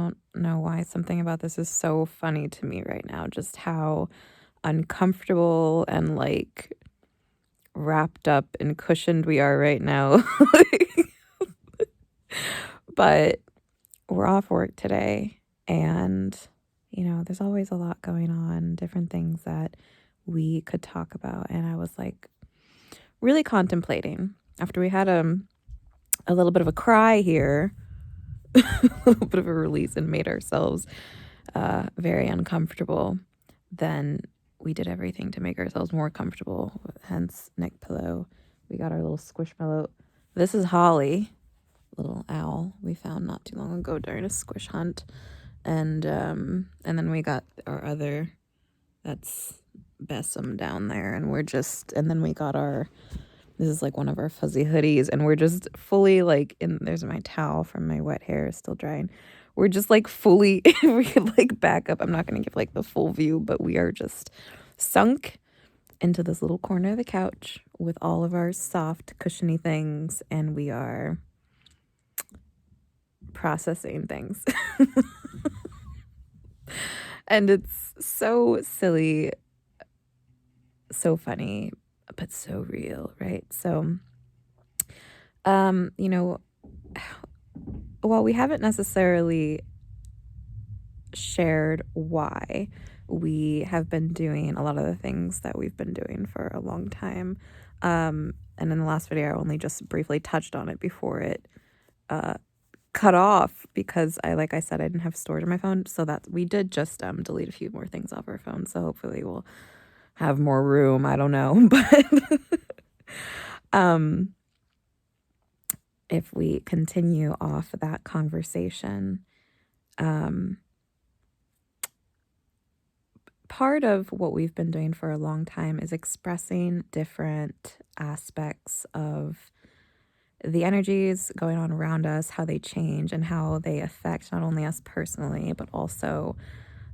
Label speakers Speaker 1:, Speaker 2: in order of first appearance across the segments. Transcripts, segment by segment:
Speaker 1: don't know why something about this is so funny to me right now. Just how uncomfortable and like wrapped up and cushioned we are right now. But we're off work today, and there's always a lot going on, different things that we could talk about. And I was like really contemplating after we had a little bit of a cry here, a little bit of a release, and made ourselves very uncomfortable. Then we did everything to make ourselves more comfortable, hence neck pillow. We got our little squishmallow. This is Holly, little owl we found not too long ago during a squish hunt. And then we got our other, that's Bessem down there, and then we got this is like one of our fuzzy hoodies, and we're just fully like there's my towel from my wet hair still drying. We're just like fully, if we could like back up, I'm not going to give like the full view, but we are just sunk into this little corner of the couch with all of our soft, cushiony things, and we are processing things. And it's so silly, so funny, but so real, right? So, while we haven't necessarily shared why we have been doing a lot of the things that we've been doing for a long time, and in the last video, I only just briefly touched on it before it cut off because like I said, I didn't have storage on my phone, so that we did just delete a few more things off our phone, so hopefully we'll have more room. I don't know, but if we continue off that conversation, part of what we've been doing for a long time is expressing different aspects of the energies going on around us, how they change and how they affect not only us personally, but also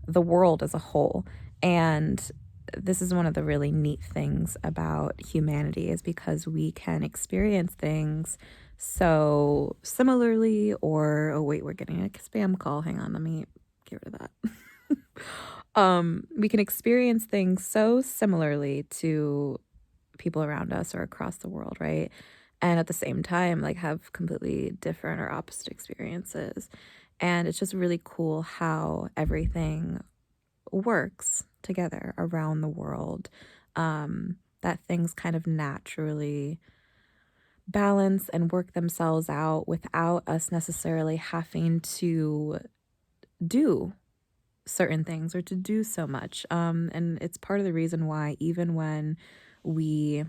Speaker 1: the world as a whole. And this is one of the really neat things about humanity, is because we can experience things so similarly, or, oh wait, we're getting a spam call. Hang on, let me get rid of that. We can experience things so similarly to people around us or across the world, right? And at the same time, like, have completely different or opposite experiences. And it's just really cool how everything works together around the world, that things kind of naturally balance and work themselves out without us necessarily having to do certain things or to do so much. And it's part of the reason why even when we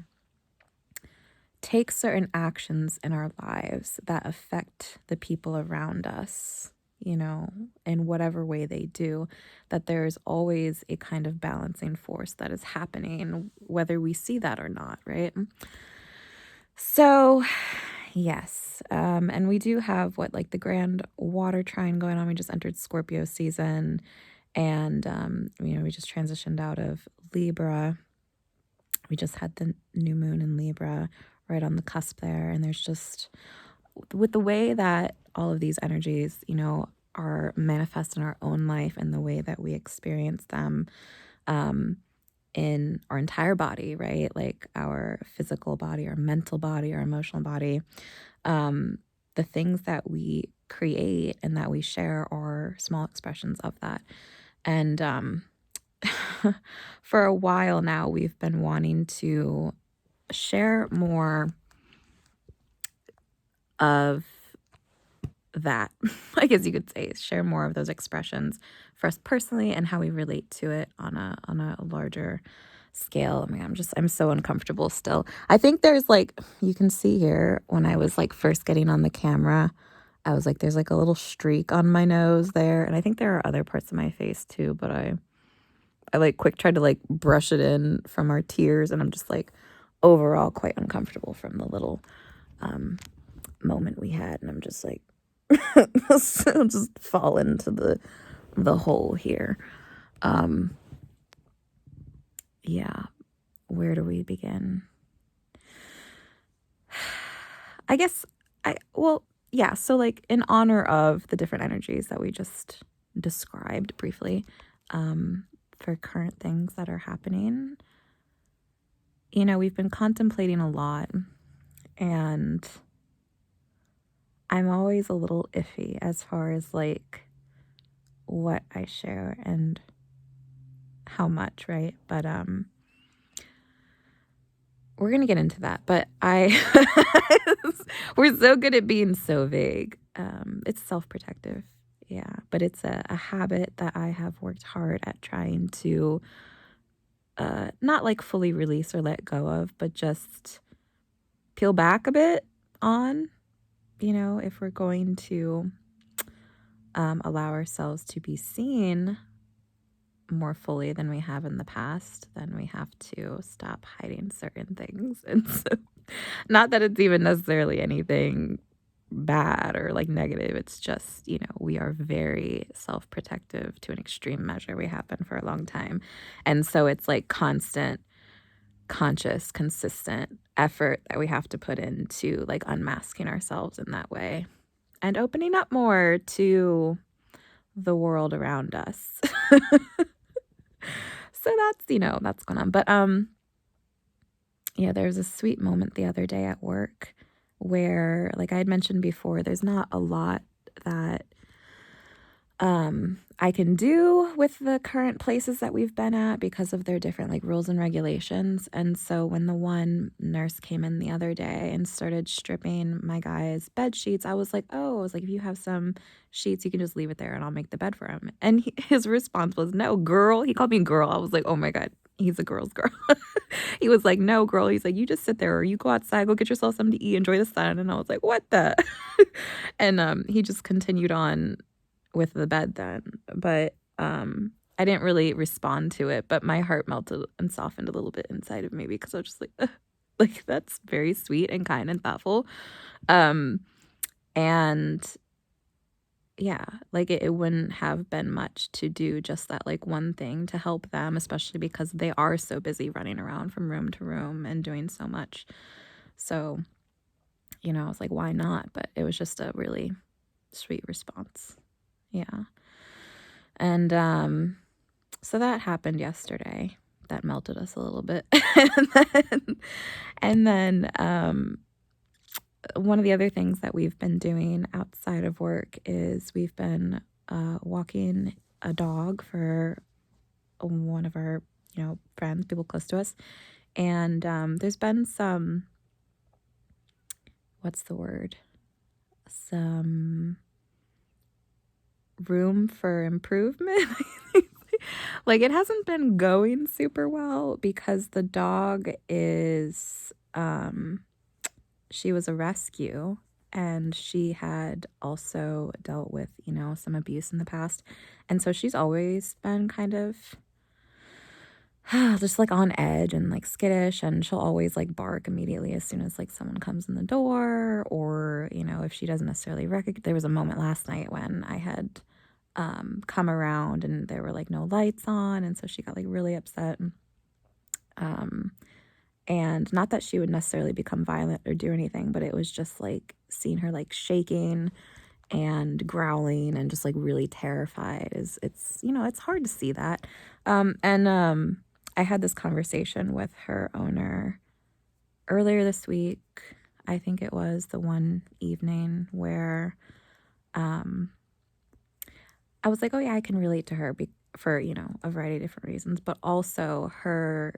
Speaker 1: take certain actions in our lives that affect the people around us, in whatever way they do, that there's always a kind of balancing force that is happening, whether we see that or not, right? So, yes, and we do have the grand water trine going on. We just entered Scorpio season, and we just transitioned out of Libra. We just had the new moon in Libra right on the cusp there, and there's just, with the way that all of these energies, are manifest in our own life and the way that we experience them in our entire body, right? Like our physical body, our mental body, our emotional body. The things that we create and that we share are small expressions of that. And for a while now, we've been wanting to share more of that, I guess you could say, share more of those expressions for us personally and how we relate to it on a larger scale. I mean, I'm so uncomfortable still. I think there's you can see here when I was first getting on the camera, I was there's a little streak on my nose there, and I think there are other parts of my face too, but I quick tried to brush it in from our tears, and I'm just overall quite uncomfortable from the little moment we had, and I'm just I'll just fall into the hole here. Yeah, where do we begin? I guess yeah, so like in honor of the different energies that we just described briefly, for current things that are happening, we've been contemplating a lot, and I'm always a little iffy as far as like what I share and how much, right? But we're gonna get into that. But we're so good at being so vague. It's self-protective, yeah. But it's a habit that I have worked hard at trying to not like fully release or let go of, but just peel back a bit on, if we're going to allow ourselves to be seen more fully than we have in the past, then we have to stop hiding certain things. And so, not that it's even necessarily anything bad or like negative, it's just, we are very self-protective to an extreme measure. We have been for a long time. And so it's like constant, conscious, consistent effort that we have to put into like unmasking ourselves in that way and opening up more to the world around us. So that's going on. But yeah, there was a sweet moment the other day at work where, like I had mentioned before, there's not a lot that I can do with the current places that we've been at because of their different like rules and regulations. And so when the one nurse came in the other day and started stripping my guy's bed sheets, I was like, if you have some sheets, you can just leave it there and I'll make the bed for him. And his response was, no, girl. He called me girl. I was like, oh my God, he's a girl's girl. He was like, no, girl. He's like, you just sit there or you go outside, go get yourself something to eat, enjoy the sun. And I was like, what the? And he just continued on with the bed then. But I didn't really respond to it, but my heart melted and softened a little bit inside of me because I was just like, ugh, like that's very sweet and kind and thoughtful. And yeah, like it wouldn't have been much to do just that like one thing to help them, especially because they are so busy running around from room to room and doing so much. So, I was like, why not? But it was just a really sweet response. Yeah. And so that happened yesterday. That melted us a little bit. and then one of the other things that we've been doing outside of work is we've been walking a dog for one of our, friends, people close to us. And there's been some, what's the word? Some room for improvement. Like it hasn't been going super well because the dog is she was a rescue and she had also dealt with, some abuse in the past. And so she's always been kind of just like on edge and like skittish, and she'll always like bark immediately as soon as like someone comes in the door, or if she doesn't necessarily recognize. There was a moment last night when I had come around and there were like no lights on, and so she got like really upset. And not that she would necessarily become violent or do anything, but it was just like seeing her like shaking and growling and just like really terrified. It's hard to see that. And I had this conversation with her owner earlier this week. I think it was the one evening where I was like, oh yeah, I can relate to her for, a variety of different reasons, but also her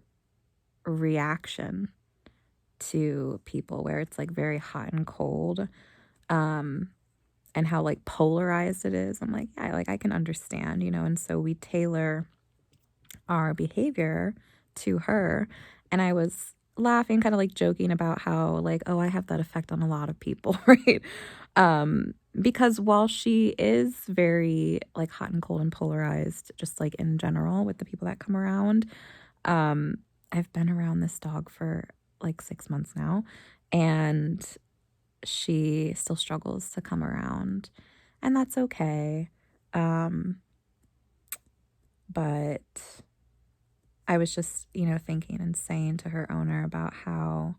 Speaker 1: reaction to people where it's like very hot and cold, and how like polarized it is. I'm like, yeah, like I can understand, and so we tailor our behavior to her. And I was laughing, kind of like joking about how like, oh, I have that effect on a lot of people, right? Because while she is very like hot and cold and polarized, just like in general with the people that come around, I've been around this dog for like 6 months now, and she still struggles to come around, and that's okay. But I was just, thinking and saying to her owner about how,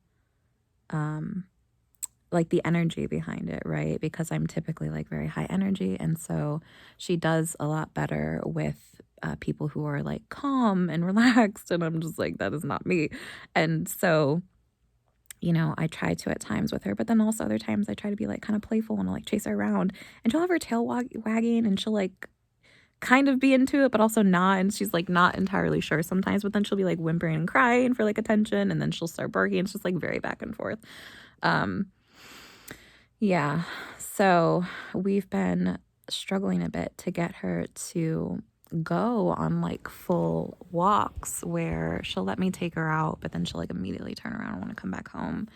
Speaker 1: like the energy behind it, right? Because I'm typically like very high energy. And so she does a lot better with people who are like calm and relaxed. And I'm just like, that is not me. And so, I try to at times with her, but then also other times I try to be like kind of playful and like chase her around, and she'll have her tail wagging, and she'll like kind of be into it, but also not. And she's like not entirely sure sometimes, but then she'll be like whimpering and crying for like attention, and then she'll start barking. It's just like very back and forth. Um, yeah. So we've been struggling a bit to get her to go on like full walks where she'll let me take her out, but then she'll like immediately turn around and want to come back home.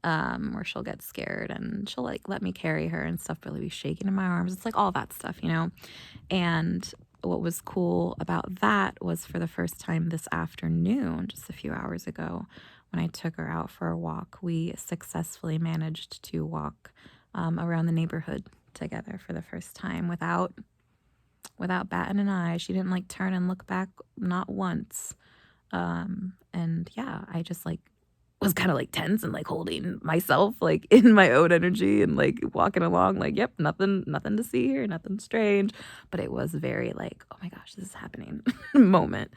Speaker 1: Or she'll get scared and she'll like let me carry her and stuff, but really be shaking in my arms. It's like all that stuff, And what was cool about that was for the first time this afternoon, just a few hours ago, when I took her out for a walk, we successfully managed to walk around the neighborhood together for the first time without batting an eye. She didn't like turn and look back, not once. And yeah, I just like was kind of like tense and like holding myself like in my own energy and like walking along like, yep, nothing to see here, nothing strange. But it was very like, oh my gosh, this is happening moment.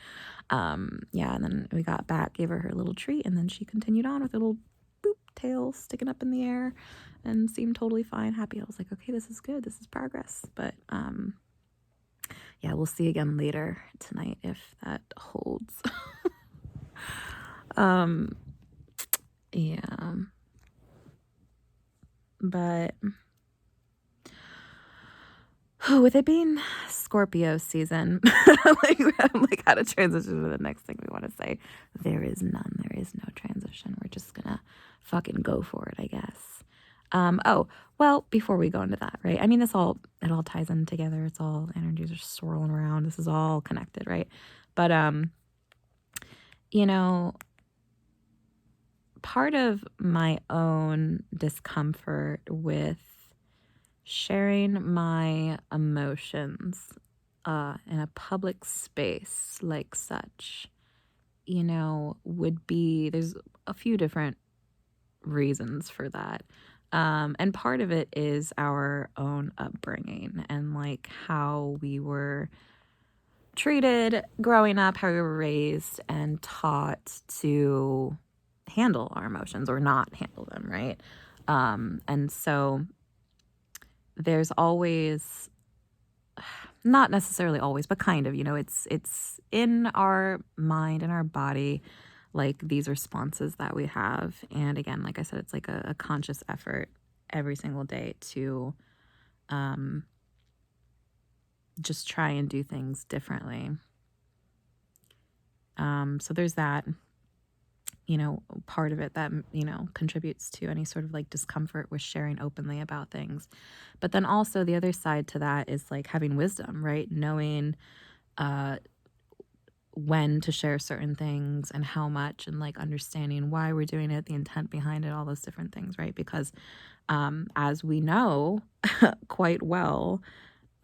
Speaker 1: Yeah, and then we got back, gave her little treat, and then she continued on with her little boop tail sticking up in the air and seemed totally fine, happy. I was like, okay, this is good, this is progress. But yeah, we'll see again later tonight if that holds. Yeah, but with it being Scorpio season, I'm like how to transition to the next thing we want to say. There is none. There is no transition. We're just gonna fucking go for it, I guess. Oh, well, before we go into that, right? I mean, it all ties in together. It's all energies are swirling around. This is all connected, right? But part of my own discomfort with sharing my emotions in a public space like such, would be, there's a few different reasons for that. And part of it is our own upbringing and like how we were treated growing up, how we were raised and taught to handle our emotions or not handle them, right? And so there's always, not necessarily always, but kind of, it's in our mind and our body, like these responses that we have. And again, like I said, it's like a conscious effort every single day to just try and do things differently. So there's that, part of it that, contributes to any sort of like discomfort with sharing openly about things. But then also the other side to that is like having wisdom, right? Knowing when to share certain things and how much, and like understanding why we're doing it, the intent behind it, all those different things, right? Because as we know quite well,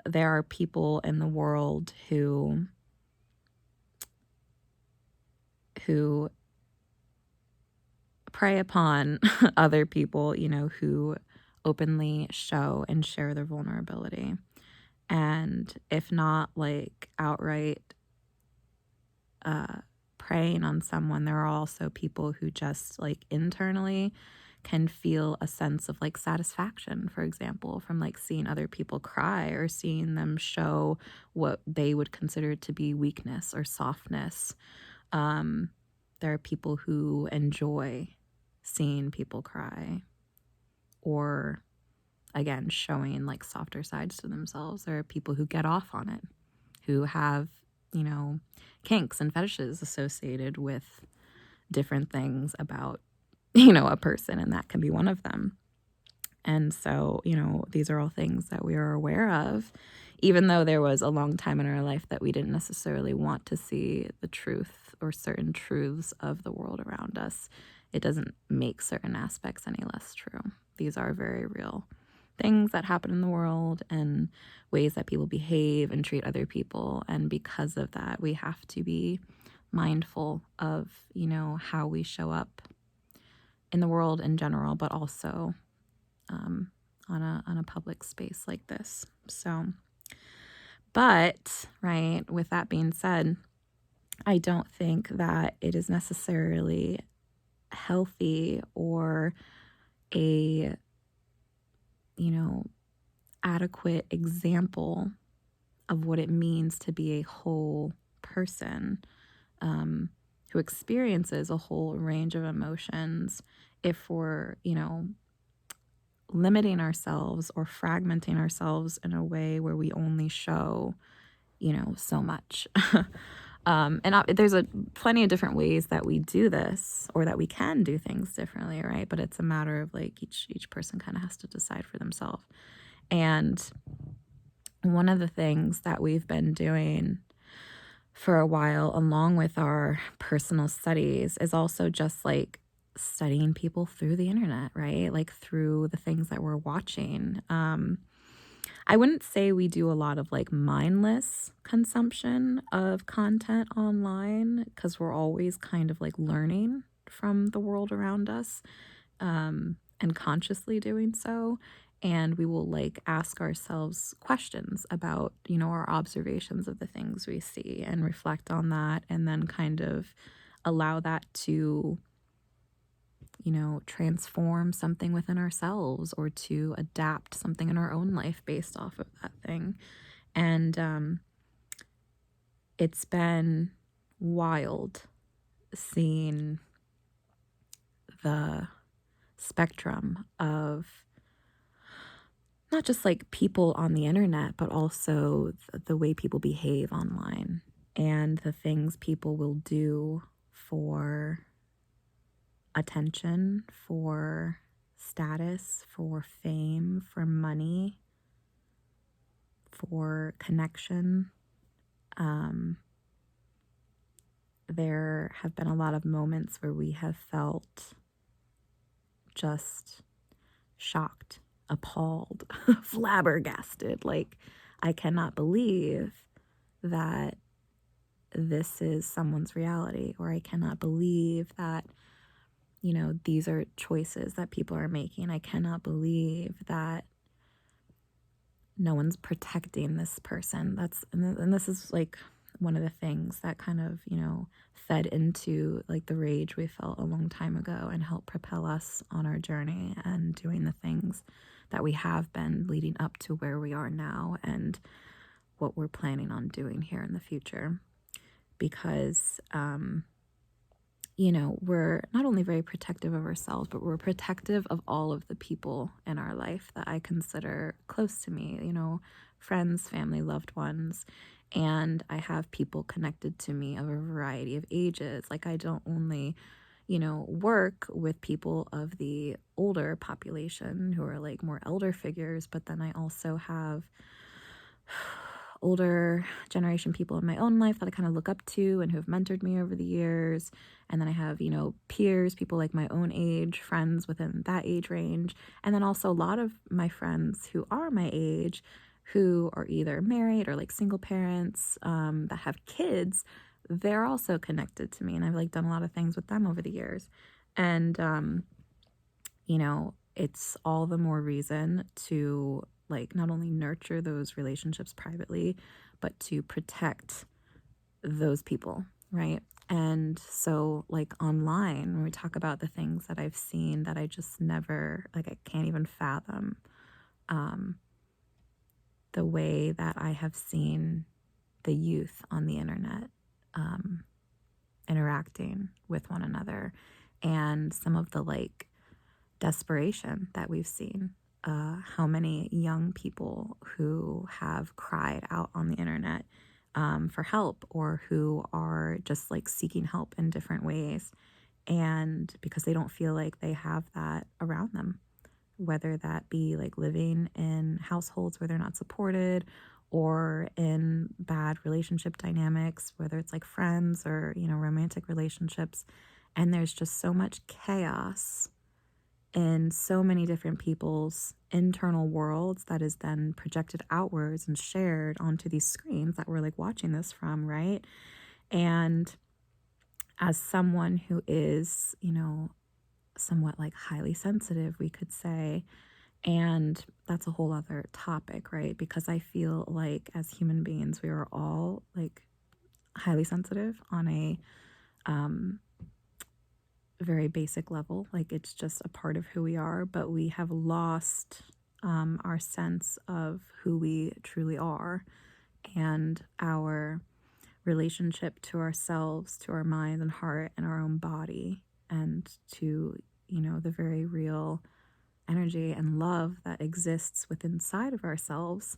Speaker 1: there are people in the world who prey upon other people, who openly show and share their vulnerability. And if not like outright preying on someone, there are also people who just like internally can feel a sense of like satisfaction, for example, from like seeing other people cry or seeing them show what they would consider to be weakness or softness. There are people who enjoy seeing people cry or, again, showing like softer sides to themselves. There are people who get off on it, who have, kinks and fetishes associated with different things about, a person, and that can be one of them. And so, these are all things that we are aware of, even though there was a long time in our life that we didn't necessarily want to see the truth or certain truths of the world around us. It doesn't make certain aspects any less true. These are very real things that happen in the world and ways that people behave and treat other people. And because of that, we have to be mindful of, how we show up in the world in general, but also on a public space like this. So, but right, with that being said, I don't think that it is necessarily healthy or a, adequate example of what it means to be a whole person, um, who experiences a whole range of emotions if we're, limiting ourselves or fragmenting ourselves in a way where we only show, so much. There's plenty of different ways that we do this, or that we can do things differently, right? But it's a matter of like each person kind of has to decide for themselves. And one of the things that we've been doing for a while, along with our personal studies, is also just like studying people through the internet, right? Like through the things that we're watching. I wouldn't say we do a lot of like mindless consumption of content online, because we're always kind of like learning from the world around us, and consciously doing so. And we will like ask ourselves questions about, our observations of the things we see, and reflect on that, and then kind of allow that to, transform something within ourselves, or to adapt something in our own life based off of that thing. And it's been wild seeing the spectrum of not just like people on the internet, but also the way people behave online, and the things people will do for attention, for status, for fame, for money, for connection. There have been a lot of moments where we have felt just shocked, appalled, flabbergasted. Like, I cannot believe that this is someone's reality, or I cannot believe that, these are choices that people are making. I cannot believe that no one's protecting this person. And this is like one of the things that kind of, fed into like the rage we felt a long time ago, and helped propel us on our journey and doing the things that we have been leading up to where we are now, and what we're planning on doing here in the future. Because, we're not only very protective of ourselves, but we're protective of all of the people in our life that I consider close to me, friends, family, loved ones. And I have people connected to me of a variety of ages. Like, I don't only, work with people of the older population who are like more elder figures, but then I also have older generation people in my own life that I kind of look up to and who have mentored me over the years. And then I have, peers, people like my own age, friends within that age range. And then also a lot of my friends who are my age, who are either married or like single parents, that have kids. They're also connected to me, and I've like done a lot of things with them over the years. And, it's all the more reason to like not only nurture those relationships privately, but to protect those people, right? And so like online, when we talk about the things that I've seen that I just never, like, I can't even fathom, the way that I have seen the youth on the internet interacting with one another, and some of the like desperation that we've seen. How many young people who have cried out on the internet for help, or who are just like seeking help in different ways, and because they don't feel like they have that around them, whether that be like living in households where they're not supported, or in bad relationship dynamics, whether it's like friends or, romantic relationships. And there's just so much chaos in so many different people's internal worlds that is then projected outwards and shared onto these screens that we're like watching this from, right? And as someone who is, somewhat like highly sensitive, we could say, And that's a whole other topic, right? Because I feel like as human beings, we are all like highly sensitive on a very basic level. Like it's just a part of who we are, but we have lost our sense of who we truly are and our relationship to ourselves, to our mind and heart and our own body, and to, the very real energy and love that exists within inside of ourselves.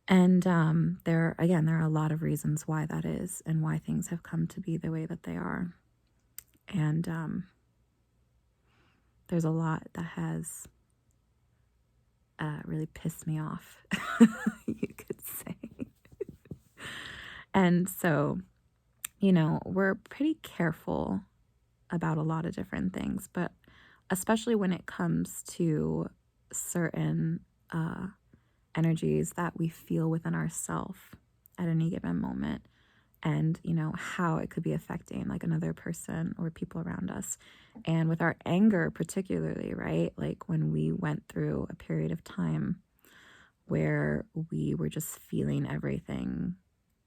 Speaker 1: And there are a lot of reasons why that is and why things have come to be the way that they are. And there's a lot that has really pissed me off, you could say. And so, we're pretty careful about a lot of different things, but especially when it comes to certain energies that we feel within ourselves at any given moment, and how it could be affecting like another person or people around us. And with our anger particularly, right, like when we went through a period of time where we were just feeling everything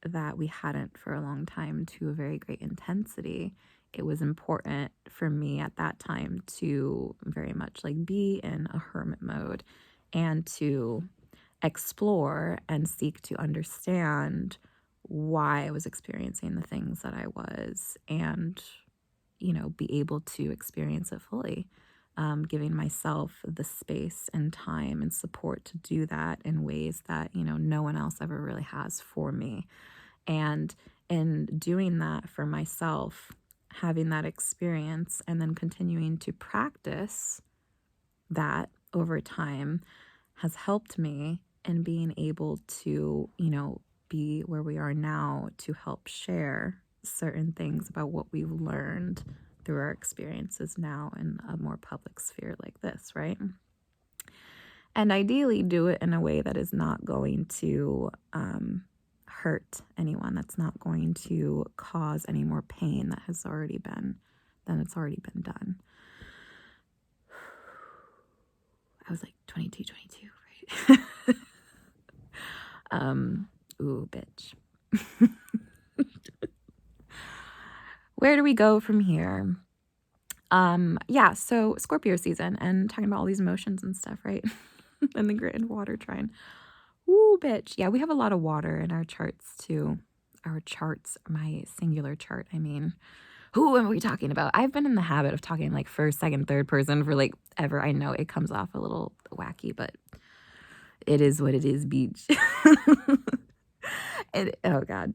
Speaker 1: that we hadn't for a long time to a very great intensity, it was important for me at that time to very much like be in a hermit mode and to explore and seek to understand why I was experiencing the things that I was, and be able to experience it fully, giving myself the space and time and support to do that in ways that no one else ever really has for me. And in doing that for myself, having that experience and then continuing to practice that over time has helped me in being able to, be where we are now to help share certain things about what we've learned through our experiences now in a more public sphere like this, right? And ideally do it in a way that is not going to hurt anyone, that's not going to cause any more pain that has already been done. I was like 22, right? Ooh, bitch. Where do we go from here? So Scorpio season and talking about all these emotions and stuff, right? And the grand water trine. Ooh, bitch. Yeah, we have a lot of water in our charts too. Our charts, my singular chart, I mean. Who am we talking about? I've been in the habit of talking like first, second, third person for like ever. I know it comes off a little wacky, but it is what it is, beach. Oh God.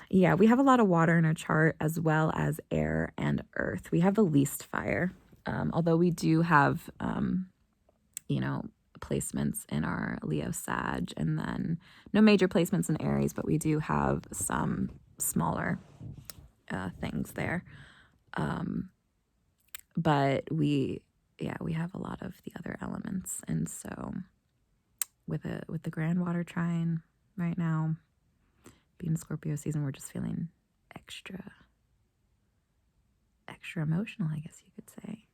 Speaker 1: Yeah, we have a lot of water in our chart as well as air and earth. We have the least fire, although we do have, placements in our Leo Sag, and then no major placements in Aries, but we do have some smaller things there. But we have a lot of the other elements, and so with the grand water trine right now, being Scorpio season, we're just feeling extra emotional, I guess you could say.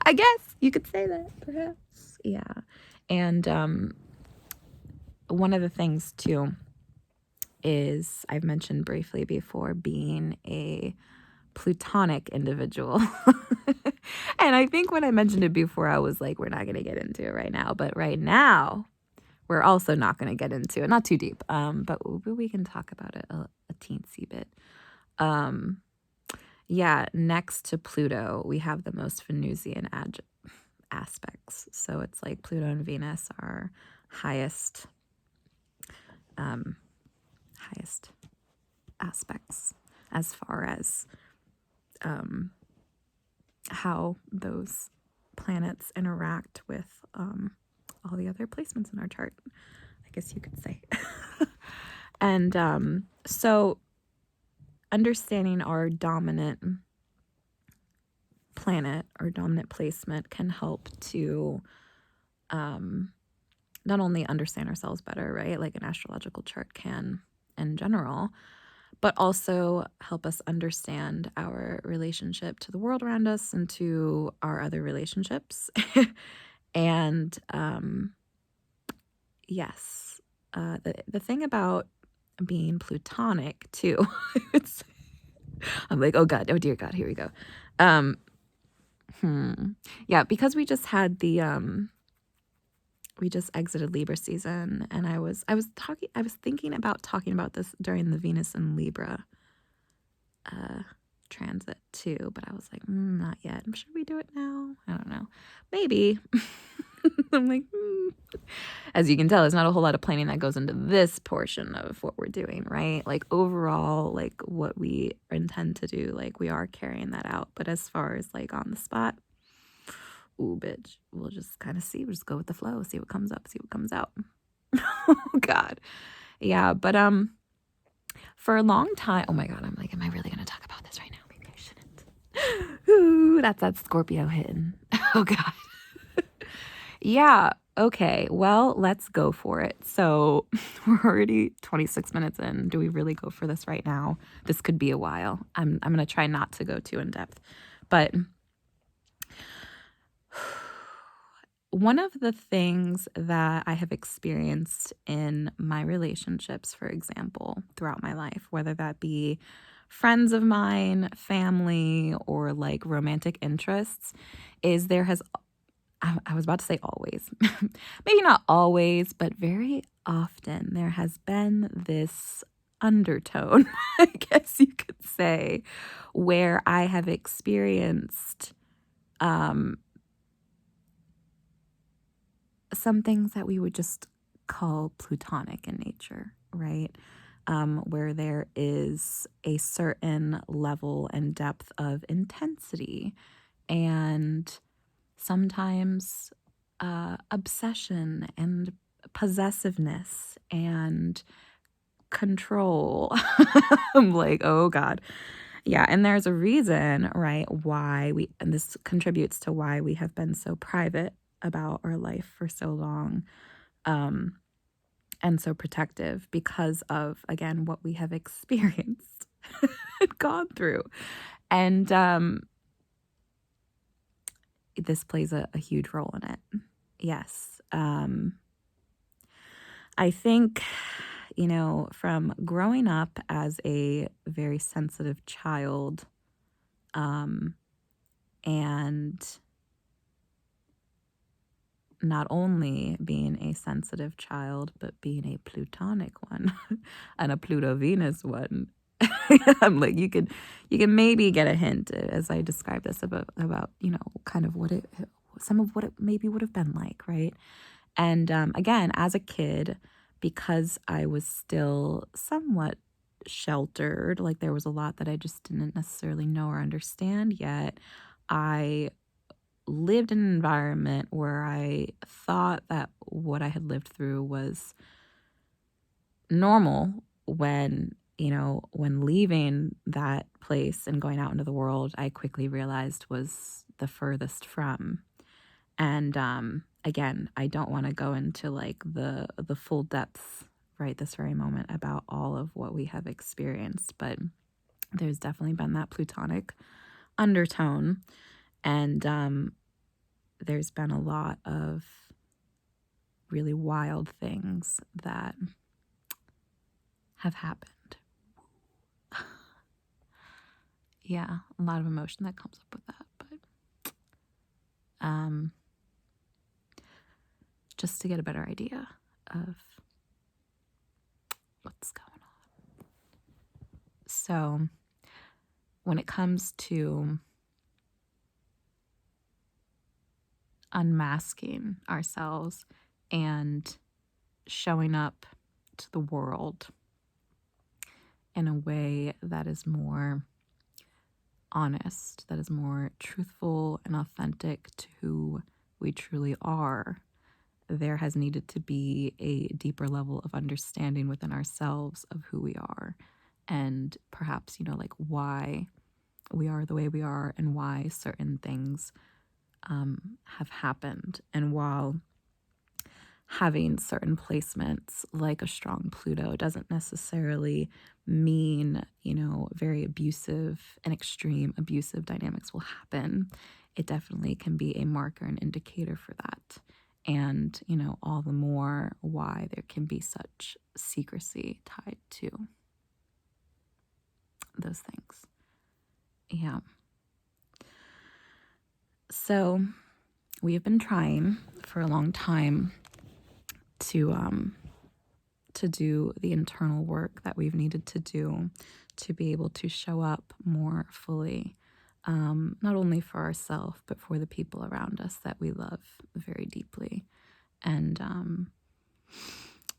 Speaker 1: I guess you could say that, perhaps. Yeah. And one of the things too is, I've mentioned briefly before, being a plutonic individual. And I think when I mentioned it before, I was like, we're not going to get into it right now. But right now, we're also not going to get into it. Not too deep, but we can talk about it a teensy bit. Next to Pluto, we have the most Venusian aspects. So it's like Pluto and Venus are highest aspects as far as how those planets interact with all the other placements in our chart, I guess you could say. And so understanding our dominant planet or dominant placement can help to not only understand ourselves better, right? Like an astrological chart can in general, but also help us understand our relationship to the world around us and to our other relationships. And yes, the thing about being plutonic too, it's, I'm like, oh God, oh dear God, here we go. Um, yeah, because we just exited Libra season, and I was thinking about talking about this during the Venus and Libra transit too, but I was like, not yet. Should we do it now? I don't know. Maybe. I'm like, As you can tell, there's not a whole lot of planning that goes into this portion of what we're doing, right? Like overall, like what we intend to do, like we are carrying that out. But as far as like on the spot, ooh, bitch, we'll just kind of see. We'll just go with the flow, see what comes up, see what comes out. Oh God. Yeah, but for a long time, oh my God, I'm like, am I really gonna talk about this right now? Maybe I shouldn't. Ooh, that's that Scorpio hitting. Oh God. Yeah, okay. Well, let's go for it. So we're already 26 minutes in. Do we really go for this right now? This could be a while. I'm gonna try not to go too in depth. But one of the things that I have experienced in my relationships, for example, throughout my life, whether that be friends of mine, family, or like romantic interests, is there has, I was about to say always, maybe not always, but very often there has been this undertone, I guess you could say, where I have experienced some things that we would just call plutonic in nature, right? Where there is a certain level and depth of intensity and sometimes obsession and possessiveness and control. I'm like, oh God. Yeah, and there's a reason, right, why and this contributes to why we have been so private about our life for so long, and so protective because of, again, what we have experienced and gone through. And this plays a huge role in it. Yes. I think, from growing up as a very sensitive child, and not only being a sensitive child, but being a plutonic one and a Pluto-Venus one. I'm like, you can maybe get a hint as I describe this about kind of some of what it maybe would have been like, right? And again, as a kid, because I was still somewhat sheltered, like there was a lot that I just didn't necessarily know or understand yet, I lived in an environment where I thought that what I had lived through was normal when, when leaving that place and going out into the world, I quickly realized was the furthest from. And again, I don't want to go into like the full depths right this very moment about all of what we have experienced, but there's definitely been that plutonic undertone, and there's been a lot of really wild things that have happened. Yeah, a lot of emotion that comes up with that, but just to get a better idea of what's going on. So when it comes to unmasking ourselves and showing up to the world in a way that is more honest, that is more truthful and authentic to who we truly are, there has needed to be a deeper level of understanding within ourselves of who we are, and perhaps, like why we are the way we are and why certain things have happened. And while having certain placements like a strong Pluto doesn't necessarily mean, very abusive and extreme abusive dynamics will happen. It definitely can be a marker and indicator for that. And, all the more why there can be such secrecy tied to those things. Yeah. So we have been trying for a long time to do the internal work that we've needed to do to be able to show up more fully, not only for ourselves, but for the people around us that we love very deeply. And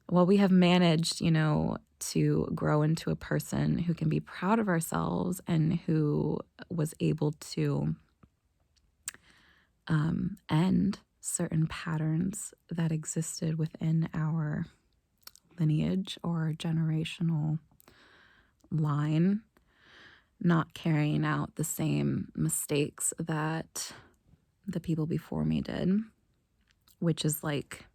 Speaker 1: we have managed, to grow into a person who can be proud of ourselves and who was able to end certain patterns that existed within our lineage or generational line, not carrying out the same mistakes that the people before me did, which is like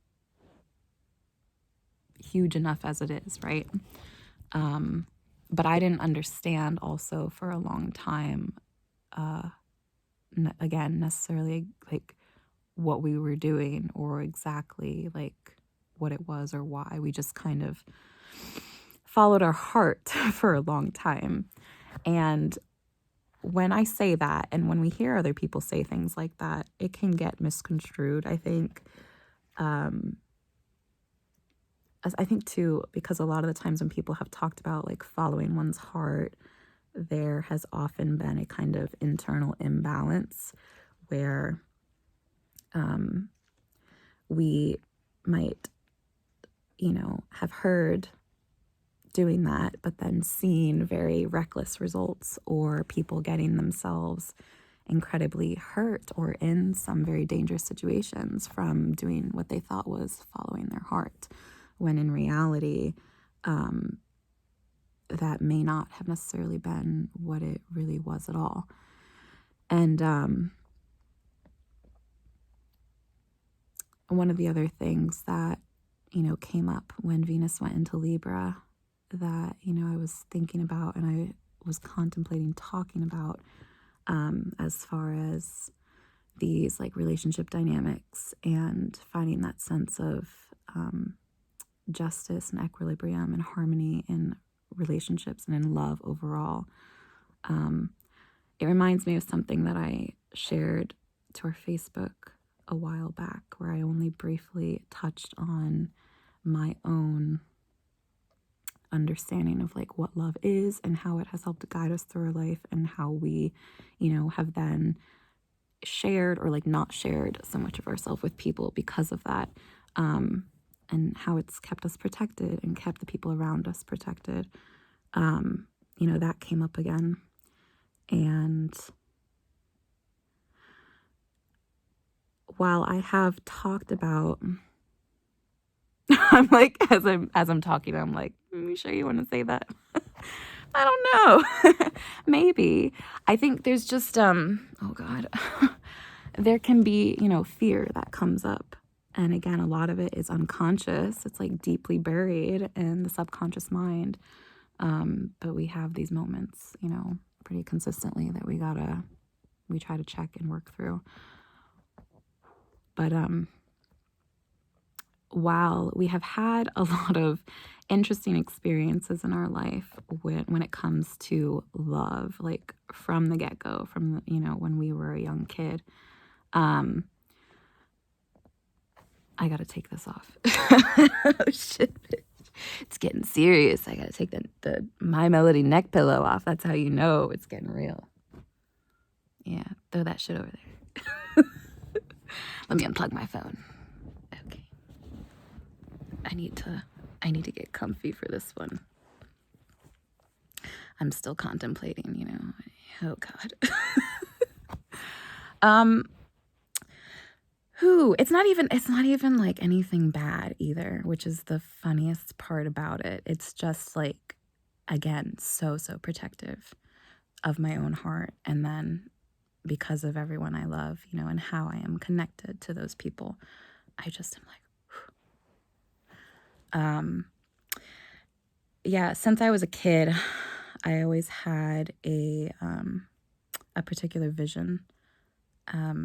Speaker 1: huge enough as it is, right? But I didn't understand also for a long time, again, necessarily like what we were doing or exactly like what it was or why. We just kind of followed our heart for a long time. And when I say that, and when we hear other people say things like that, it can get misconstrued, I think. I think too, because a lot of the times when people have talked about like following one's heart, there has often been a kind of internal imbalance where we might, have heard doing that, but then seen very reckless results or people getting themselves incredibly hurt or in some very dangerous situations from doing what they thought was following their heart, when in reality, that may not have necessarily been what it really was at all. And one of the other things that, came up when Venus went into Libra that, I was thinking about and I was contemplating talking about as far as these like relationship dynamics and finding that sense of justice and equilibrium and harmony in relationships and in love overall. It reminds me of something that I shared to our Facebook a while back, where I only briefly touched on my own understanding of like what love is and how it has helped to guide us through our life, and how we, have then shared or like not shared so much of ourselves with people because of that, and how it's kept us protected and kept the people around us protected. That came up again. And while I have talked about, I'm like, as I'm talking, I'm like, you sure you want to say that? I don't know. Maybe. I think there's just, oh God, there can be, fear that comes up. And again, a lot of it is unconscious. It's like deeply buried in the subconscious mind. But we have these moments, pretty consistently that we try to check and work through. But while we have had a lot of interesting experiences in our life when it comes to love, like from the get-go, from when we were a young kid, I gotta take this off. Oh shit, it's getting serious. I gotta take the My Melody neck pillow off. That's how you know it's getting real. Yeah, throw that shit over there. Let me unplug my phone. Okay. I need to get comfy for this one. I'm still contemplating, oh God. It's not even like anything bad either, which is the funniest part about it. It's just like, again, so protective of my own heart. And then because of everyone I love, and how I am connected to those people, I just am like, whew. Yeah, since I was a kid, I always had a particular vision